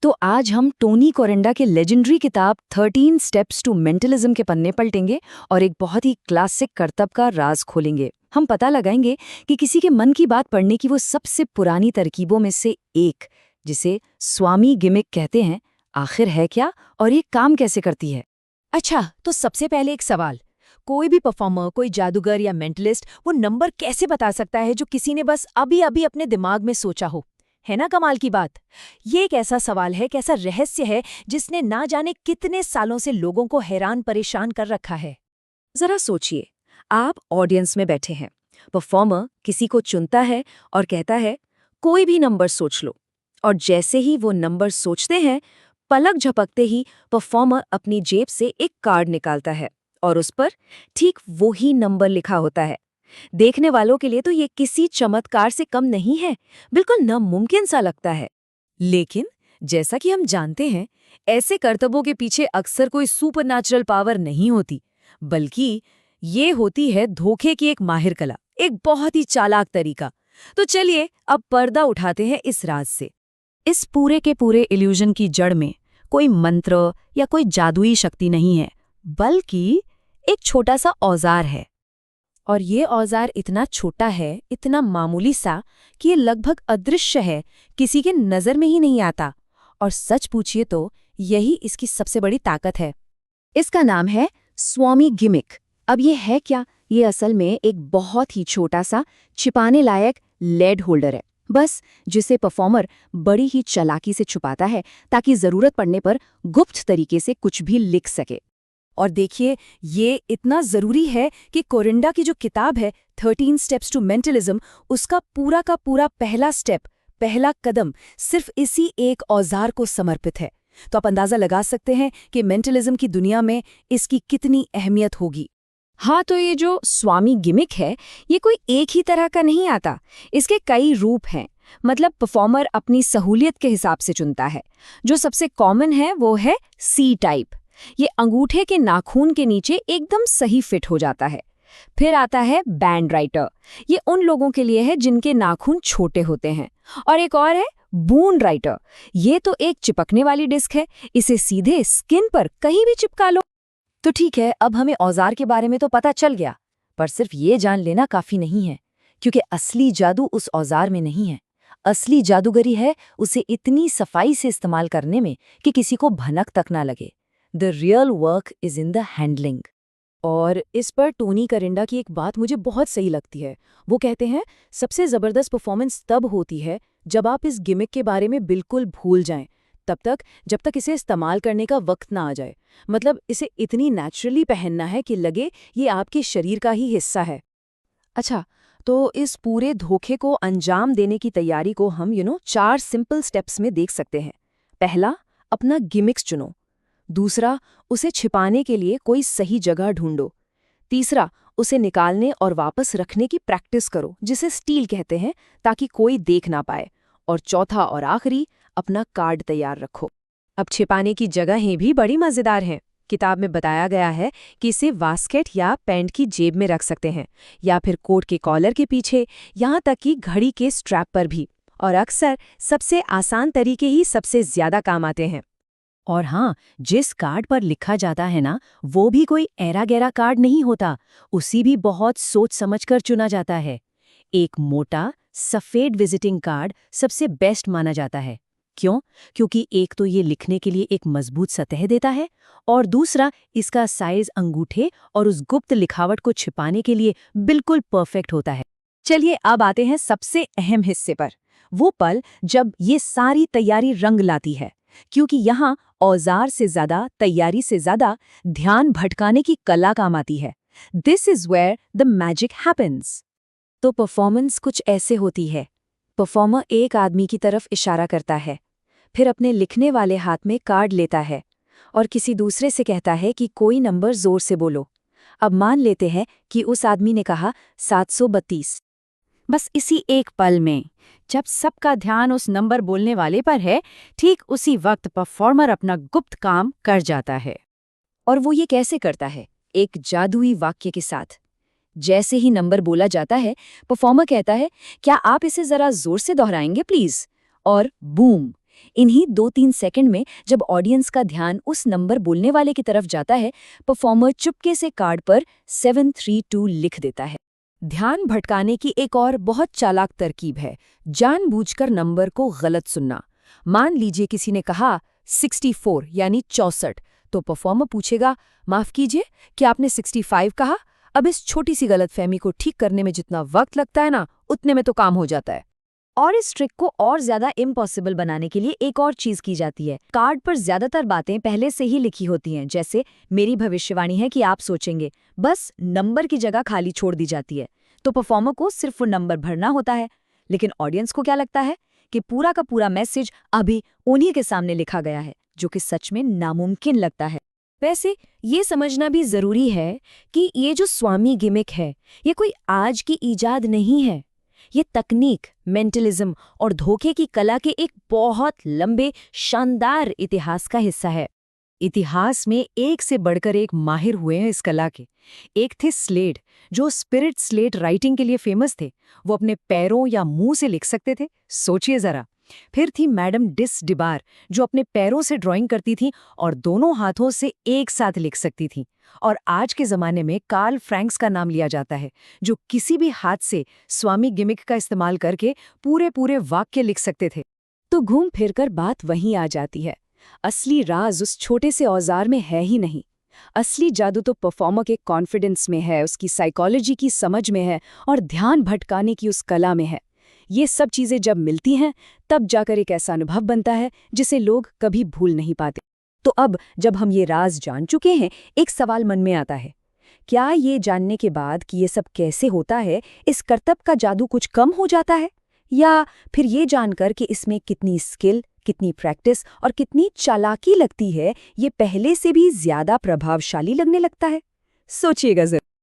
तो आज हम टोनी कोरेंडा के लेजेंडरी किताब 13 स्टेप्स टू मेंटलिज्म के पन्ने पलटेंगे और एक बहुत ही क्लासिक करतब का राज खोलेंगे। हम पता लगाएंगे कि किसी के मन की बात पढ़ने की वो सबसे पुरानी तरकीबों में से एक, जिसे स्वामी गिमिक कहते हैं, आखिर है क्या और ये काम कैसे करती है। अच्छा, तो सबसे पहले एक सवाल। कोई भी परफॉर्मर, कोई जादूगर या मेंटलिस्ट वो नंबर कैसे बता सकता है जो किसी ने बस अभी अभी अपने दिमाग में सोचा हो? है ना कमाल की बात। ये एक ऐसा सवाल है, एक ऐसा रहस्य है जिसने ना जाने कितने सालों से लोगों को हैरान परेशान कर रखा है। जरा सोचिए, आप ऑडियंस में बैठे हैं, परफॉर्मर किसी को चुनता है और कहता है कोई भी नंबर सोच लो, और जैसे ही वो नंबर सोचते हैं, पलक झपकते ही परफॉर्मर अपनी जेब से एक कार्ड निकालता है और उस पर ठीक वही नंबर लिखा होता है। देखने वालों के लिए तो ये किसी चमत्कार से कम नहीं है, बिल्कुल नामुमकिन सा लगता है। लेकिन जैसा कि हम जानते हैं, ऐसे करतबों के पीछे अक्सर कोई सुपरनैचुरल पावर नहीं होती, बल्कि ये होती है धोखे की एक माहिर कला, एक बहुत ही चालाक तरीका। तो चलिए अब पर्दा उठाते हैं इस राज से। इस पूरे के पूरे इल्यूजन की जड़ में कोई मंत्र या कोई जादुई शक्ति नहीं है, बल्कि एक छोटा सा औजार है। और ये औजार इतना छोटा है, इतना मामूली सा कि ये लगभग अदृश्य है, किसी के नज़र में ही नहीं आता। और सच पूछिए तो यही इसकी सबसे बड़ी ताकत है। इसका नाम है स्वामी गिमिक। अब ये है क्या? ये असल में एक बहुत ही छोटा सा छिपाने लायक लेड होल्डर है, बस जिसे परफॉर्मर बड़ी ही चालाकी से छुपाता है ताकि जरूरत पड़ने पर गुप्त तरीके से कुछ भी लिख सके। और देखिए, ये इतना ज़रूरी है कि कोरेंडा की जो किताब है 13 स्टेप्स टू मेंटलिज्म, उसका पूरा का पूरा पहला स्टेप, पहला कदम सिर्फ इसी एक औजार को समर्पित है। तो आप अंदाज़ा लगा सकते हैं कि मेंटलिज्म की दुनिया में इसकी कितनी अहमियत होगी। हाँ, तो ये जो स्वामी गिमिक है, ये कोई एक ही तरह का नहीं आता। इसके कई रूप हैं। मतलब परफॉर्मर अपनी सहूलियत के हिसाब से चुनता है। जो सबसे कॉमन है वो है सी टाइप। ये अंगूठे के नाखून के नीचे एकदम सही फिट हो जाता है। फिर आता है बैंड राइटर। ये उन लोगों के लिए है जिनके नाखून छोटे होते हैं। और एक और है बून राइटर। ये तो एक चिपकने वाली डिस्क है, इसे सीधे स्किन पर कहीं भी चिपका लो। तो ठीक है, अब हमें औजार के बारे में तो पता चल गया, पर सिर्फ ये जान लेना काफी नहीं है, क्योंकि असली जादू उस औजार में नहीं है। असली जादूगरी है उसे इतनी सफाई से इस्तेमाल करने में कि किसी को भनक तक ना लगे। The real work is in the handling. और इस पर टोनी कोरेंडा की एक बात मुझे बहुत सही लगती है। वो कहते हैं, सबसे ज़बरदस्त परफॉर्मेंस तब होती है जब आप इस गिमिक के बारे में बिल्कुल भूल जाएं, जब तक इसे इस्तेमाल करने का वक्त ना आ जाए। मतलब इसे इतनी नेचुरली पहनना है कि लगे ये आपके शरीर का ही हिस्सा है। अच्छा, तो इस पूरे धोखे को अंजाम देने की तैयारी को हम 4 सिंपल स्टेप्स में देख सकते हैं। पहला, अपना गिमिक्स चुनो। दूसरा, उसे छिपाने के लिए कोई सही जगह ढूंढो। तीसरा, उसे निकालने और वापस रखने की प्रैक्टिस करो, जिसे स्टील कहते हैं, ताकि कोई देख ना पाए। और चौथा और आखिरी, अपना कार्ड तैयार रखो। अब छिपाने की जगहें भी बड़ी मज़ेदार हैं। किताब में बताया गया है कि इसे वास्केट या पैंट की जेब में रख सकते हैं, या फिर कोट के कॉलर के पीछे, यहाँ तक कि घड़ी के स्ट्रैप पर भी। और अक्सर सबसे आसान तरीके ही सबसे ज़्यादा काम आते हैं। और हाँ, जिस कार्ड पर लिखा जाता है ना, वो भी कोई ऐरा गैरा कार्ड नहीं होता, उसी भी बहुत सोच समझकर चुना जाता है। एक मोटा सफ़ेद विजिटिंग कार्ड सबसे बेस्ट माना जाता है। क्यों? क्योंकि एक तो ये लिखने के लिए एक मजबूत सतह देता है, और दूसरा इसका साइज अंगूठे और उस गुप्त लिखावट को छिपाने के लिए बिल्कुल परफेक्ट होता है। चलिए अब आते हैं सबसे अहम हिस्से पर, वो पल जब ये सारी तैयारी रंग लाती है। क्योंकि यहाँ औजार से ज्यादा, तैयारी से ज्यादा ध्यान भटकाने की कला काम आती है। This is where the magic happens. तो परफॉर्मेंस कुछ ऐसे होती है। परफॉर्मर एक आदमी की तरफ इशारा करता है, फिर अपने लिखने वाले हाथ में कार्ड लेता है और किसी दूसरे से कहता है कि कोई नंबर जोर से बोलो। अब मान लेते हैं कि उस आदमी ने कहा 732। बस इसी एक पल में, जब सबका ध्यान उस नंबर बोलने वाले पर है, ठीक उसी वक्त परफॉर्मर अपना गुप्त काम कर जाता है। और वो ये कैसे करता है? एक जादुई वाक्य के साथ। जैसे ही नंबर बोला जाता है, परफॉर्मर कहता है, क्या आप इसे जरा जोर से दोहराएंगे प्लीज? और बूम, इन्हीं 2-3 सेकंड में जब ऑडियंस का ध्यान उस नंबर बोलने वाले की तरफ जाता है, परफॉर्मर चुपके से कार्ड पर 732 लिख देता है। ध्यान भटकाने की एक और बहुत चालाक तरकीब है, जानबूझकर नंबर को गलत सुनना। मान लीजिए किसी ने कहा 64 यानी 64, तो परफॉर्मर पूछेगा, माफ कीजिए, क्या आपने 65 कहा? अब इस छोटी सी गलतफहमी को ठीक करने में जितना वक्त लगता है ना, उतने में तो काम हो जाता है। और इस ट्रिक को और ज्यादा इम्पॉसिबल बनाने के लिए एक और चीज की जाती है। कार्ड पर ज्यादातर बातें पहले से ही लिखी होती हैं, जैसे मेरी भविष्यवाणी है कि आप सोचेंगे, बस नंबर की जगह खाली छोड़ दी जाती है। तो परफॉर्मर को सिर्फ वो नंबर भरना होता है। लेकिन ऑडियंस को क्या लगता है कि पूरा का पूरा मैसेज अभी उन्हीं के सामने लिखा गया है, जो कि सच में नामुमकिन लगता है। वैसे ये समझना भी जरूरी है कि ये जो स्वामी गिमिक है, ये कोई आज की ईजाद नहीं है। ये तकनीक, मेंटलिज्म और धोखे की कला के एक बहुत लंबे, शानदार इतिहास का हिस्सा है। इतिहास में एक से बढ़कर एक माहिर हुए हैं इस कला के। एक थे स्लेड, जो स्पिरिट स्लेट राइटिंग के लिए फेमस थे। वो अपने पैरों या मुंह से लिख सकते थे, सोचिए जरा। फिर थी मैडम डिस डिबार, जो अपने पैरों से ड्राइंग करती थी और दोनों हाथों से एक साथ लिख सकती थी। और आज के ज़माने में कार्ल फ्रैंक्स का नाम लिया जाता है, जो किसी भी हाथ से स्वामी गिमिक का इस्तेमाल करके पूरे पूरे वाक्य लिख सकते थे। तो घूम फिरकर बात वहीं आ जाती है, असली राज उस छोटे से औजार में है ही नहीं। असली जादू तो परफॉर्मर के कॉन्फिडेंस में है, उसकी साइकोलॉजी की समझ में है और ध्यान भटकाने की उस कला में है। ये सब चीज़ें जब मिलती हैं, तब जाकर एक ऐसा अनुभव बनता है जिसे लोग कभी भूल नहीं पाते। तो अब जब हम ये राज जान चुके हैं, एक सवाल मन में आता है, क्या ये जानने के बाद कि ये सब कैसे होता है, इस करतब का जादू कुछ कम हो जाता है? या फिर ये जानकर कि इसमें कितनी स्किल, कितनी प्रैक्टिस और कितनी चालाकी लगती है, ये पहले से भी ज्यादा प्रभावशाली लगने लगता है? सोचिएगा जरूर।